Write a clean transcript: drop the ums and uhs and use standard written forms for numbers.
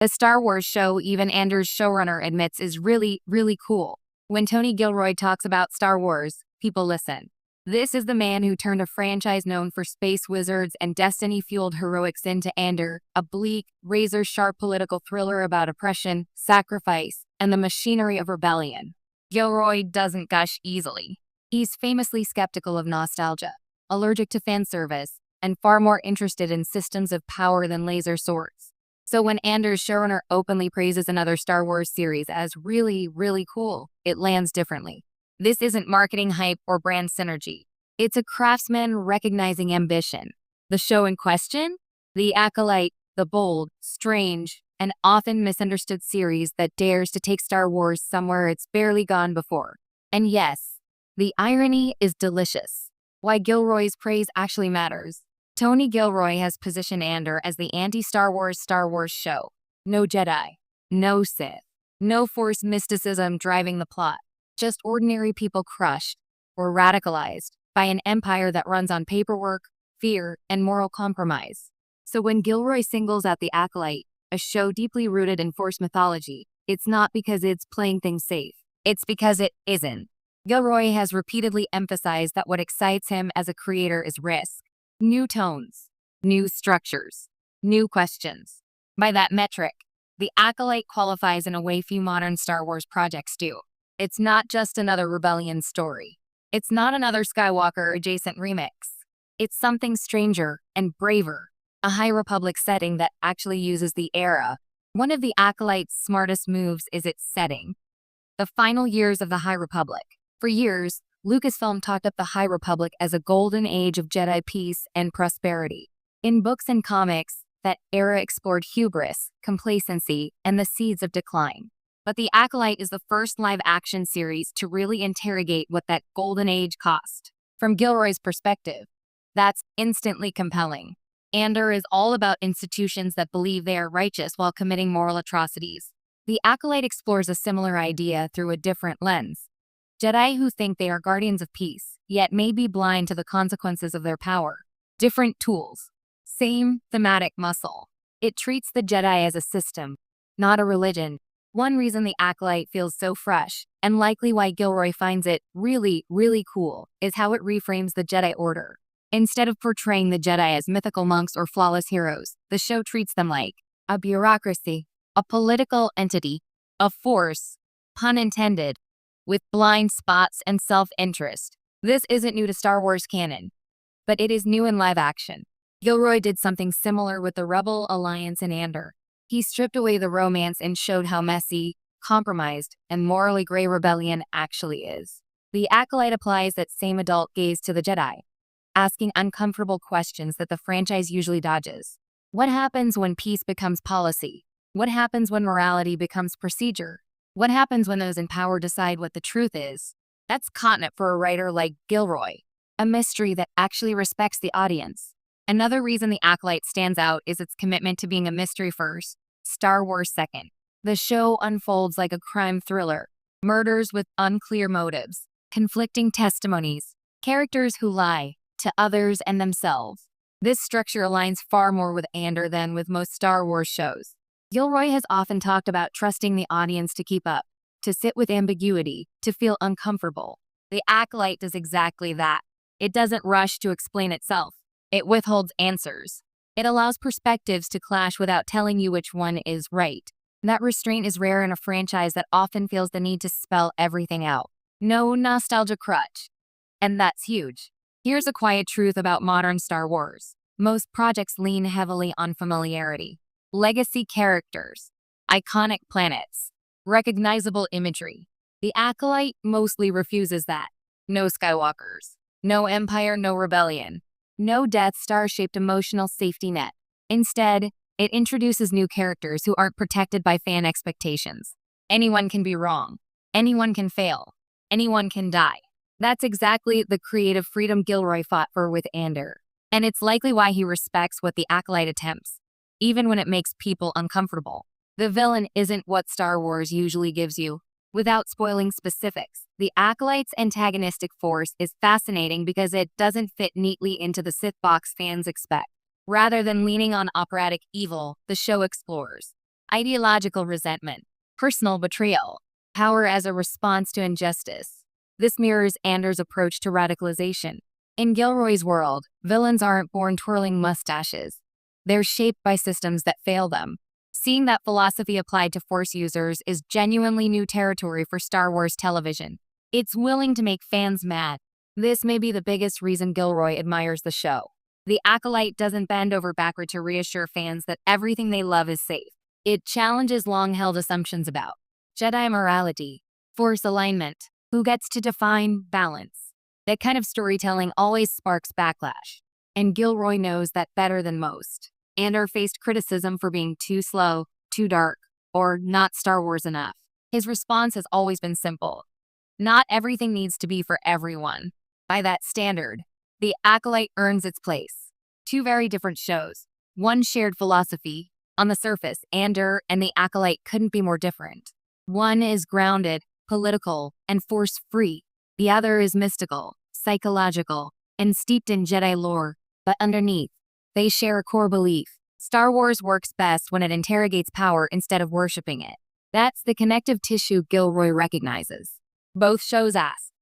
The Star Wars show, even Andor's showrunner admits, is really, really cool. When Tony Gilroy talks about Star Wars, people listen. This is the man who turned a franchise known for space wizards and destiny-fueled heroics into Andor, a bleak, razor-sharp political thriller about oppression, sacrifice, and the machinery of rebellion. Gilroy doesn't gush easily. He's famously skeptical of nostalgia, allergic to fan service, and far more interested in systems of power than laser swords. So when Andor's showrunner openly praises another Star Wars series as really, really cool, it lands differently. This isn't marketing hype or brand synergy. It's a craftsman recognizing ambition. The show in question? The Acolyte, the bold, strange, and often misunderstood series that dares to take Star Wars somewhere it's barely gone before. And yes, the irony is delicious. Why Gilroy's praise actually matters. Tony Gilroy has positioned Andor as the anti-Star Wars show. No Jedi, no Sith, no Force mysticism driving the plot. Just ordinary people crushed or radicalized by an empire that runs on paperwork, fear, and moral compromise. So when Gilroy singles out The Acolyte, a show deeply rooted in Force mythology, it's not because it's playing things safe. It's because it isn't. Gilroy has repeatedly emphasized that what excites him as a creator is risk. New tones, new structures, new questions. By that metric, The Acolyte qualifies in a way few modern Star Wars projects do. It's not just another rebellion story. It's not another Skywalker-adjacent remix. It's something stranger and braver, a High Republic setting that actually uses the era. One of The Acolyte's smartest moves is its setting. The final years of the High Republic. For years, Lucasfilm talked up the High Republic as a golden age of Jedi peace and prosperity. In books and comics, that era explored hubris, complacency, and the seeds of decline. But The Acolyte is the first live-action series to really interrogate what that golden age cost. From Gilroy's perspective, that's instantly compelling. Andor is all about institutions that believe they are righteous while committing moral atrocities. The Acolyte explores a similar idea through a different lens. Jedi who think they are guardians of peace, yet may be blind to the consequences of their power. Different tools. Same thematic muscle. It treats the Jedi as a system, not a religion. One reason The Acolyte feels so fresh, and likely why Gilroy finds it really, really cool, is how it reframes the Jedi Order. Instead of portraying the Jedi as mythical monks or flawless heroes, the show treats them like a bureaucracy, a political entity, a force, pun intended, with blind spots and self-interest. This isn't new to Star Wars canon, but it is new in live action. Gilroy did something similar with the Rebel Alliance in Andor. He stripped away the romance and showed how messy, compromised, and morally gray rebellion actually is. The Acolyte applies that same adult gaze to the Jedi, asking uncomfortable questions that the franchise usually dodges. What happens when peace becomes policy? What happens when morality becomes procedure? What happens when those in power decide what the truth is? That's content for a writer like Gilroy, a mystery that actually respects the audience. Another reason The Acolyte stands out is its commitment to being a mystery first, Star Wars second. The show unfolds like a crime thriller, murders with unclear motives, conflicting testimonies, characters who lie to others and themselves. This structure aligns far more with Andor than with most Star Wars shows. Gilroy has often talked about trusting the audience to keep up, to sit with ambiguity, to feel uncomfortable. The Acolyte does exactly that. It doesn't rush to explain itself. It withholds answers. It allows perspectives to clash without telling you which one is right. That restraint is rare in a franchise that often feels the need to spell everything out. No nostalgia crutch. And that's huge. Here's a quiet truth about modern Star Wars. Most projects lean heavily on familiarity. Legacy characters, iconic planets, recognizable imagery. The Acolyte mostly refuses that. No Skywalkers. No Empire, no Rebellion. No Death Star-shaped emotional safety net. Instead, it introduces new characters who aren't protected by fan expectations. Anyone can be wrong. Anyone can fail. Anyone can die. That's exactly the creative freedom Gilroy fought for with Andor. And it's likely why he respects what The Acolyte attempts, even when it makes people uncomfortable. The villain isn't what Star Wars usually gives you. Without spoiling specifics, The Acolyte's antagonistic force is fascinating because it doesn't fit neatly into the Sith box fans expect. Rather than leaning on operatic evil, the show explores ideological resentment, personal betrayal, power as a response to injustice. This mirrors Andor's approach to radicalization. In Gilroy's world, villains aren't born twirling mustaches. They're shaped by systems that fail them. Seeing that philosophy applied to Force users is genuinely new territory for Star Wars television. It's willing to make fans mad. This may be the biggest reason Gilroy admires the show. The Acolyte doesn't bend over backward to reassure fans that everything they love is safe. It challenges long-held assumptions about Jedi morality, Force alignment, who gets to define balance. That kind of storytelling always sparks backlash, and Gilroy knows that better than most. Andor faced criticism for being too slow, too dark, or not Star Wars enough. His response has always been simple. Not everything needs to be for everyone. By that standard, The Acolyte earns its place. Two very different shows, one shared philosophy. On the surface, Andor and The Acolyte couldn't be more different. One is grounded, political, and force-free. The other is mystical, psychological, and steeped in Jedi lore. But underneath, they share a core belief. Star Wars works best when it interrogates power instead of worshipping it. That's the connective tissue Gilroy recognizes. Both shows ask,